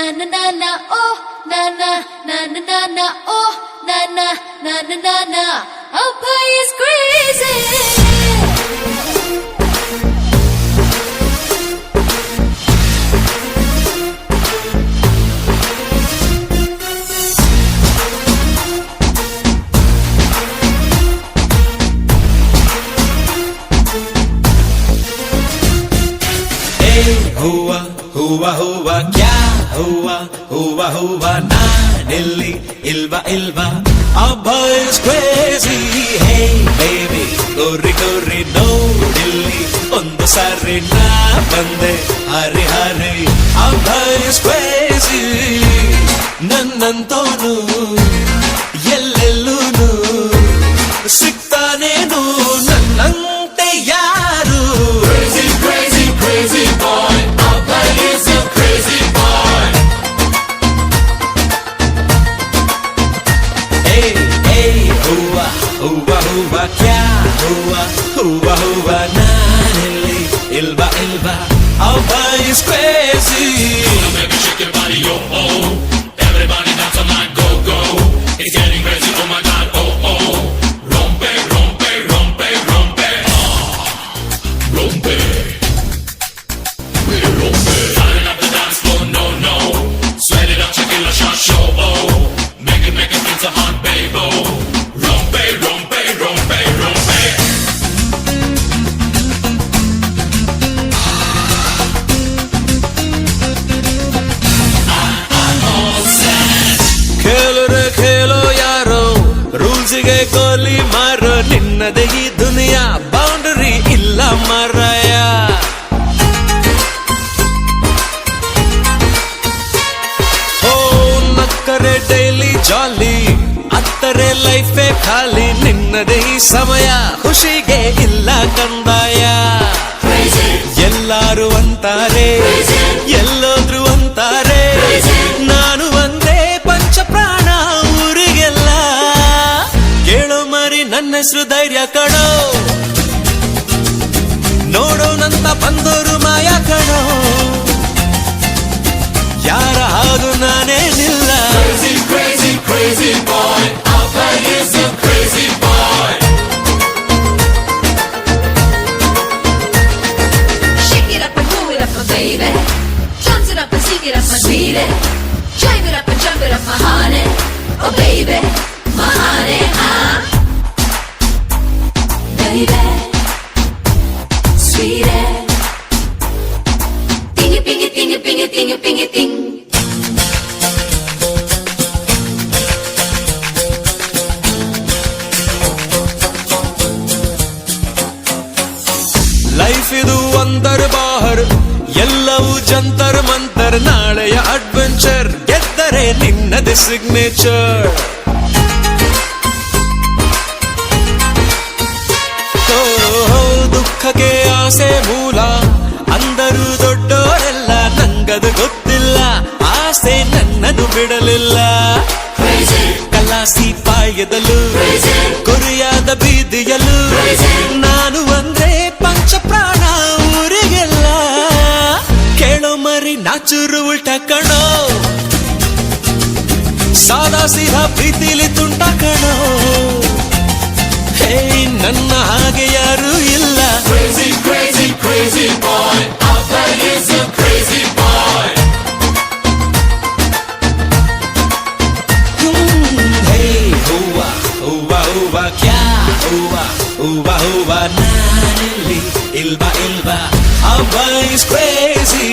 na na na oh na na na na na na oh na na na na na na Abhay is crazy. हुआ हुआ हुआ क्या हुआ हुआ हुआ नानिल्ली इल्वा इल्वा Abhay is crazy. Hey baby गोरी गोरी ನೋಡಿಲ್ಲಿ ಒಂದು ಸಾರಿ ನಾ ಬಂದೆ ಹರಿ ಹರಿ Abhay is crazy. ನನ್ನಂತೋನು ಎಲ್ಲೆಲ್ಲೂನು ಸಿಗ್ತಾನೇನು ನನ್ನಂತೆ ಯಾರು Crazy, crazy, crazy boy. Abhay is a crazy boy. Hey, hey, हुआ हुआ हुआ क्या हुआ हुआ हुआ नानिल्ली इल्वा इल्वा Abhay is crazy. Baby, shake your body, yo, oh. Everybody dance on my go, go. It's getting crazy, oh my God, oh, oh. Rompe, rompe, rompe, rompe. Rompe. We're rompe. Turning up the dance floor, no, no. Sweat it up, check it, shot show, oh. Make it feel so hot, babe, oh. Rompe, rompe, rompe, rompe. खेलो रे खेलो यारो rules ಗೆ ಗೋಲಿ ಮಾರೋ ನಿನ್ನದೇ ಈ ದುನಿಯಾ boundary ಇಲ್ಲ ಮಾರಾಯ ಓ ನಕ್ಕರೆ daily ಜಾಲಿ ಅತ್ತರೆ ಲೈಫೇ ಖಾಲಿ ನಿನ್ನದೇ ಈ ಸಮಯ ಖುಷಿಗೆ ಇಲ್ಲ ಕಂದಾಯ ಎಲ್ಲಾರು ಅಂತಾರೆ ಎಲ್ಲೋದ್ರು ಅಂತಾರೆ ನಾನು ಒಂದೇ ಪಂಚ ಪ್ರಾಣ ಊರಿಗೆಲ್ಲ ಕೇಳೋ ಮರಿ ನನ್ನ ಹೆಸರು ಧೈರ್ಯ ಕಣೋ ನೋಡೋನಂತ ಬಂದೋರು ಮಾಯ ಕಣೋ ಯಾರ ಹಾಗು ನಾನೇನಿಲ್ಲ Crazy, crazy, crazy boy. Abhay is a crazy boy. Shake it up and move it up, my baby. Jump it up and sing it up, my sweetie. Drive it up and jump it up, my honey. Oh baby, my honey, baby, sweetie. Tingy, pingy, tingy, pingy, tingy, pingy, ting. Life ಇದು ಒಂದರ್ ಬಾಹರ್ ಎಲ್ಲವೂ ಜಂತರ್ ಮಂತರ್ ನಾಳೆಯ adventure ಗೆದ್ದರೆ ನಿನ್ನದೇ signature ದುಃಖಕ್ಕೆ ಆಸೆ ಮೂಲ ಅಂದರು ದೊಡ್ಡೋರೆಲ್ಲ ನಂಗದು ಗೊತ್ತಿಲ್ಲ ಆಸೆ ನನ್ನನ್ನು ಬಿಡಲಿಲ್ಲ ಕಲಾಸಿ ಪಾಳ್ಯದಲ್ಲೂ ಕೊರಿಯಾದ ಬೀದಿಯಲ್ಲೂ ನಾನು ಒಂದೇ ಪಂಚ ಪ್ರಾಣ ಊರಿಗೆಲ್ಲ ಕೇಳೋ ಮರಿ ನಾಚೂರು ಉಲ್ಟ ಕಣೋ ಸಾದಾ ಸೀದಾ ಪ್ರೀತಿಲಿ ತುಂಟ ಕಣೋ ಹೇ ನನ್ನ ಹಾಗೆ ಯಾರೂ ಇಲ್ಲ Crazy, crazy, crazy boy. Abhay is a crazy boy. ಹೇ ಹೂವಾ ಹೂವಾ ಹೂವಾ ಕ್ಯಾ ಹೂವಾ ಹೂವಾ ಹೂವಾ ನಾನಿಲ್ಲಿ ಇಲ್ವಾ ಇಲ್ವಾ Abhay is crazy.